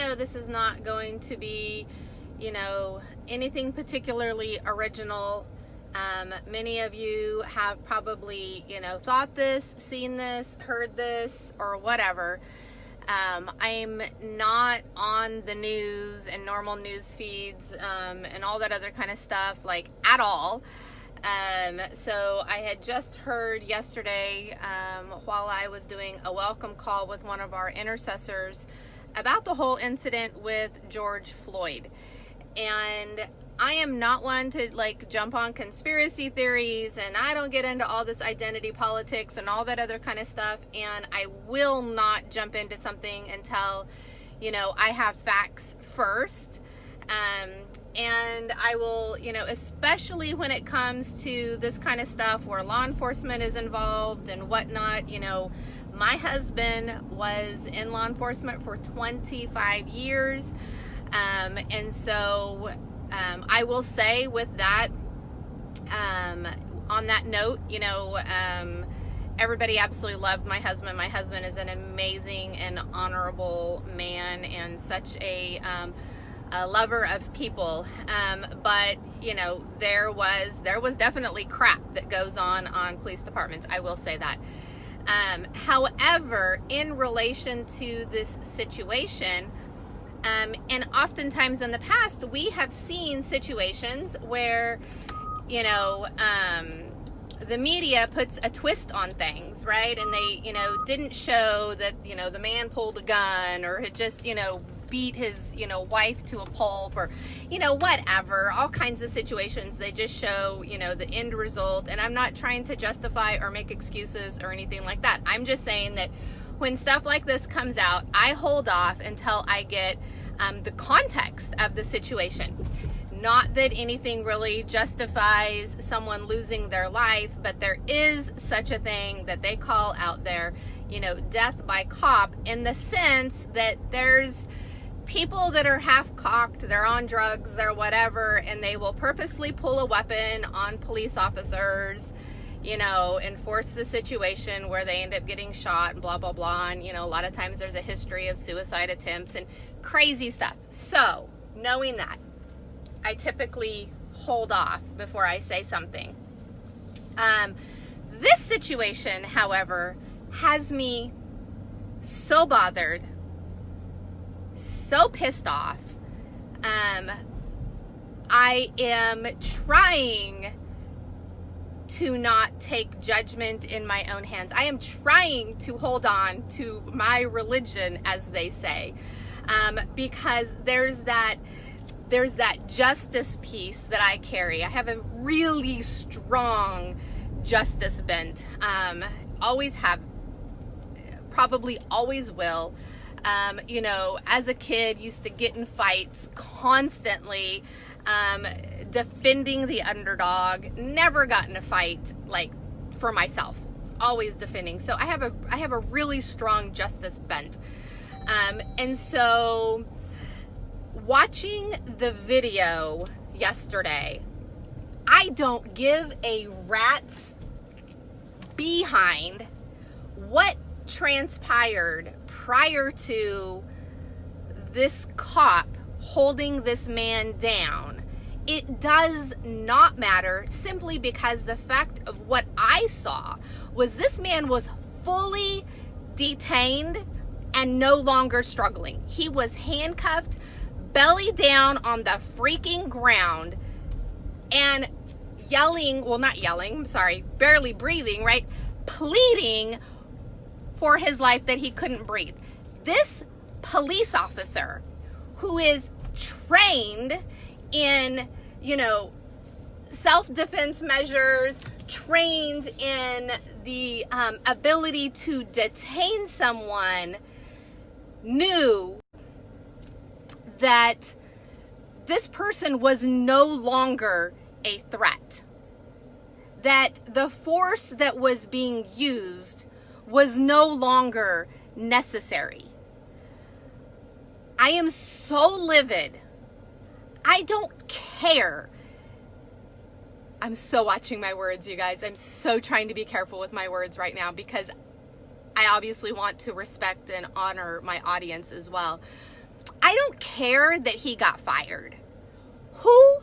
know this is not going to be, anything particularly original. Many of you have probably, thought this, seen this, heard this, or whatever. I'm not on the news and normal news feeds and all that other kind of stuff, like, at all. So I had just heard yesterday, while I was doing a welcome call with one of our intercessors, about the whole incident with George Floyd. And I am not one to jump on conspiracy theories, and I don't get into all this identity politics and all that other kind of stuff, and I will not jump into something until, I have facts first. And I will, especially when it comes to this kind of stuff where law enforcement is involved and whatnot, my husband was in law enforcement for 25 years. And so I will say with that, on that note, everybody absolutely loved my husband. My husband is an amazing and honorable man and such a lover of people. But, there was definitely crap that goes on police departments. I will say that. However, in relation to this situation, and oftentimes in the past, we have seen situations where, the media puts a twist on things, right? And they, didn't show that, the man pulled a gun or had just, beat his, wife to a pulp or, whatever, all kinds of situations. They just show, the end result. And I'm not trying to justify or make excuses or anything like that. I'm just saying that when stuff like this comes out, I hold off until I get the context of the situation. Not that anything really justifies someone losing their life, but there is such a thing that they call out there, death by cop, in the sense that there's people that are half-cocked, they're on drugs, they're whatever, and they will purposely pull a weapon on police officers, and force the situation where they end up getting shot and blah, blah, blah. And, a lot of times there's a history of suicide attempts and crazy stuff. So, knowing that, I typically hold off before I say something. This situation, however, has me so bothered, so pissed off. I am trying to not take judgment in my own hands. I am trying to hold on to my religion, as they say, because there's that justice piece that I carry. I have a really strong justice bent. Always have, probably always will. As a kid, used to get in fights constantly, defending the underdog. Never got in a fight for myself. Always defending. So I have a really strong justice bent. And so watching the video yesterday, I don't give a rat's behind what transpired prior to this cop holding this man down. It does not matter, simply because the fact of what I saw was this man was fully detained and no longer struggling. He was handcuffed, belly down on the freaking ground, and yelling, well, not yelling, I'm sorry, barely breathing, right? Pleading for his life, that he couldn't breathe. This police officer, who is trained in, self-defense measures, trained in the ability to detain someone, knew that this person was no longer a threat. That the force that was being used was no longer necessary. I am so livid. I don't care. I'm so watching my words, you guys. I'm so trying to be careful with my words right now, because I obviously want to respect and honor my audience as well. I don't care that he got fired. Who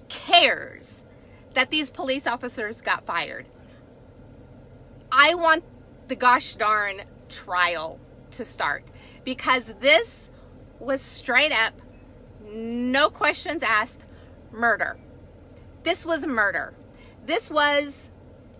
cares that these police officers got fired? I want the gosh darn trial to start, because this was straight up, no questions asked, murder. This was murder. This was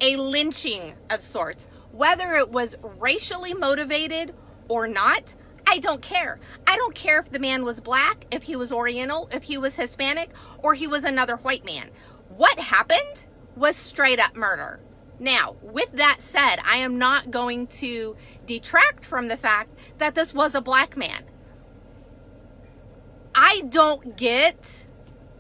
a lynching of sorts. Whether it was racially motivated or not, I don't care. I don't care if the man was black, if he was Oriental, if he was Hispanic, or he was another white man. What happened was straight up murder. Now, with that said, I am not going to detract from the fact that this was a black man. I don't get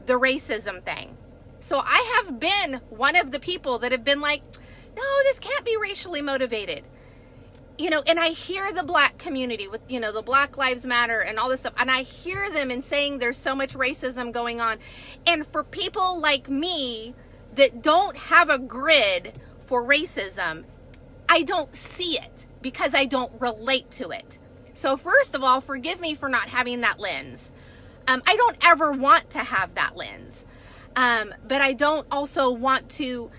the racism thing. So I have been one of the people that have been like, no, this can't be racially motivated. You know, and I hear the black community with, you know, the Black Lives Matter and all this stuff, and I hear them and saying there's so much racism going on. And for people like me that don't have a grid for racism, I don't see it because I don't relate to it. So first of all, forgive me for not having that lens. I don't ever want to have that lens. But I don't also want to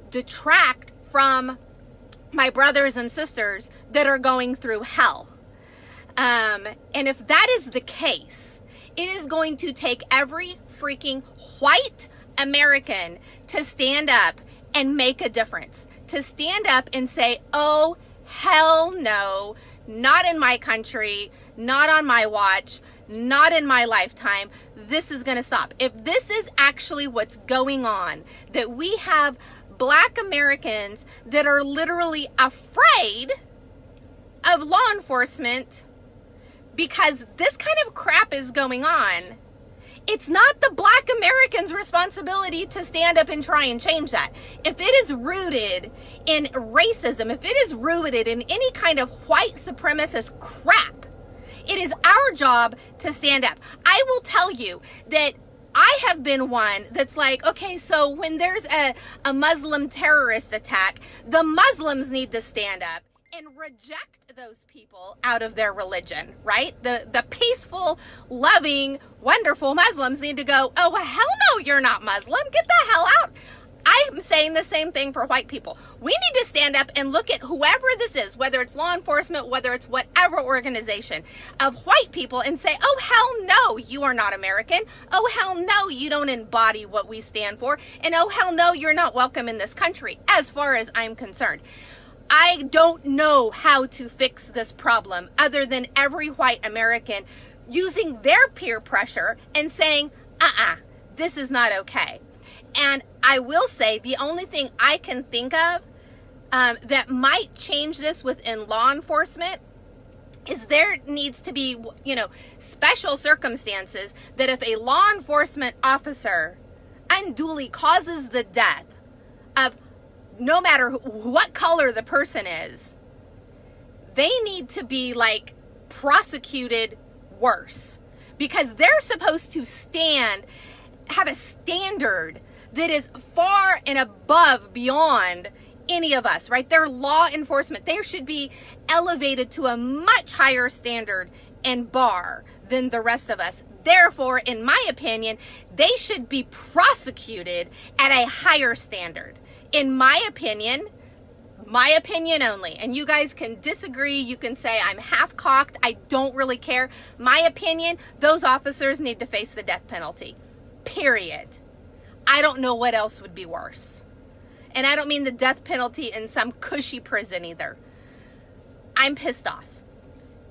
detract from my brothers and sisters that are going through hell. And if that is the case, it is going to take every freaking white American to stand up and make a difference. To stand up and say, oh, hell no, not in my country, not on my watch, not in my lifetime. This is going to stop. If this is actually what's going on, that we have black Americans that are literally afraid of law enforcement because this kind of crap is going on, it's not the black Americans' responsibility to stand up and try and change that. If it is rooted in racism, if it is rooted in any kind of white supremacist crap, it is our job to stand up. I will tell you that I have been one that's like, okay, so when there's a Muslim terrorist attack, the Muslims need to stand up and reject those people out of their religion, right? The peaceful, loving, wonderful Muslims need to go, oh, well, hell no, you're not Muslim. Get the hell out. I'm saying the same thing for white people. We need to stand up and look at whoever this is, whether it's law enforcement, whether it's whatever organization of white people, and say, oh, hell no, you are not American. Oh, hell no, you don't embody what we stand for. And oh, hell no, you're not welcome in this country, as far as I'm concerned. I don't know how to fix this problem other than every white American using their peer pressure and saying, this is not okay. And I will say the only thing I can think of that might change this within law enforcement is there needs to be, you know, special circumstances that if a law enforcement officer unduly causes the death of no matter what color the person is, they need to be like prosecuted worse, because they're supposed to have a standard that is far and above beyond any of us, right? They're law enforcement. They should be elevated to a much higher standard and bar than the rest of us. Therefore, in my opinion, they should be prosecuted at a higher standard. In my opinion only, and you guys can disagree, you can say I'm half-cocked, I don't really care. My opinion, those officers need to face the death penalty, period. I don't know what else would be worse. And I don't mean the death penalty in some cushy prison either. I'm pissed off.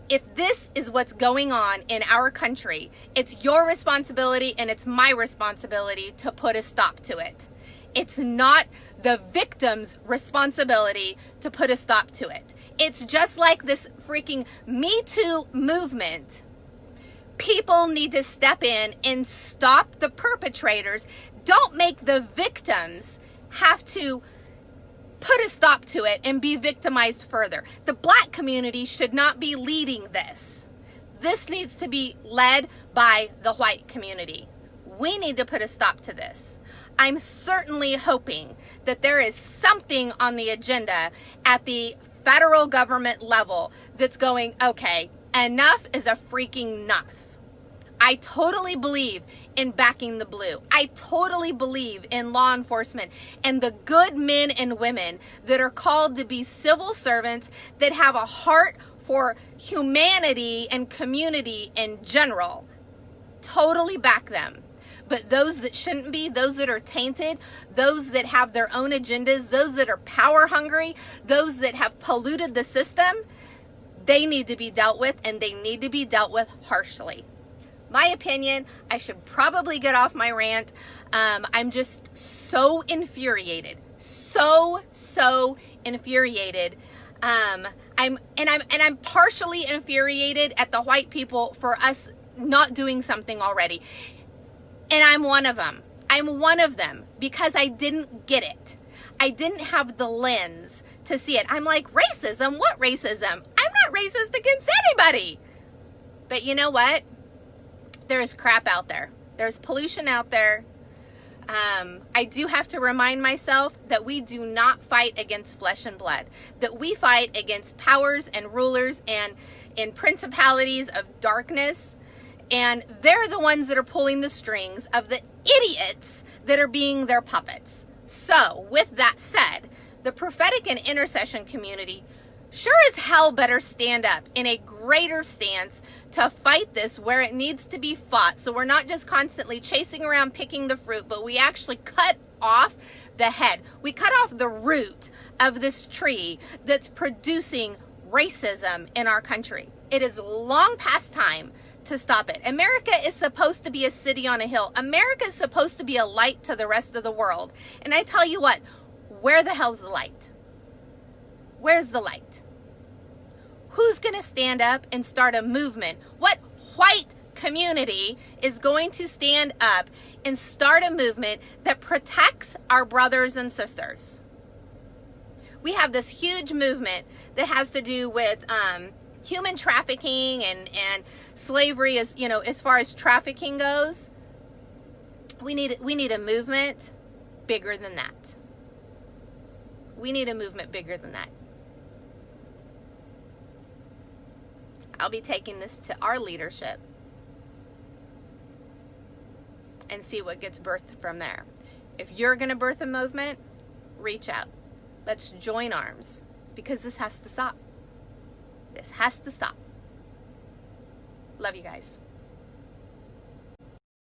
If this is what's going on in our country, it's your responsibility and it's my responsibility to put a stop to it. It's not the victim's responsibility to put a stop to it. It's just like this freaking Me Too movement. People need to step in and stop the perpetrators. Don't make the victims have to put a stop to it and be victimized further. The black community should not be leading this. This needs to be led by the white community. We need to put a stop to this. I'm certainly hoping that there is something on the agenda at the federal government level that's going, okay, enough is a freaking enough. I totally believe in backing the blue. I totally believe in law enforcement and the good men and women that are called to be civil servants that have a heart for humanity and community in general. Totally back them. But those that shouldn't be, those that are tainted, those that have their own agendas, those that are power hungry, those that have polluted the system, they need to be dealt with, and they need to be dealt with harshly. My opinion, I should probably get off my rant. I'm just so infuriated. So infuriated. I'm partially infuriated at the white people for us not doing something already. And I'm one of them. I'm one of them because I didn't get it. I didn't have the lens to see it. I'm like, racism? What racism? I'm not racist against anybody. But you know what? There's crap out there. There's pollution out there. I do have to remind myself that we do not fight against flesh and blood, that we fight against powers and rulers and principalities of darkness, and they're the ones that are pulling the strings of the idiots that are being their puppets. So, with that said, the prophetic and intercession community sure as hell better stand up in a greater stance to fight this where it needs to be fought. So we're not just constantly chasing around picking the fruit, but we actually cut off the head. We cut off the root of this tree that's producing racism in our country. It is long past time to stop it. America is supposed to be a city on a hill. America is supposed to be a light to the rest of the world. And I tell you what, where the hell's the light? Where's the light? Who's going to stand up and start a movement? What white community is going to stand up and start a movement that protects our brothers and sisters? We have this huge movement that has to do with human trafficking and slavery, as you know, as far as trafficking goes. We need a movement bigger than that. We need a movement bigger than that. I'll be taking this to our leadership and see what gets birthed from there. If you're going to birth a movement, reach out. Let's join arms, because this has to stop. This has to stop. Love you guys.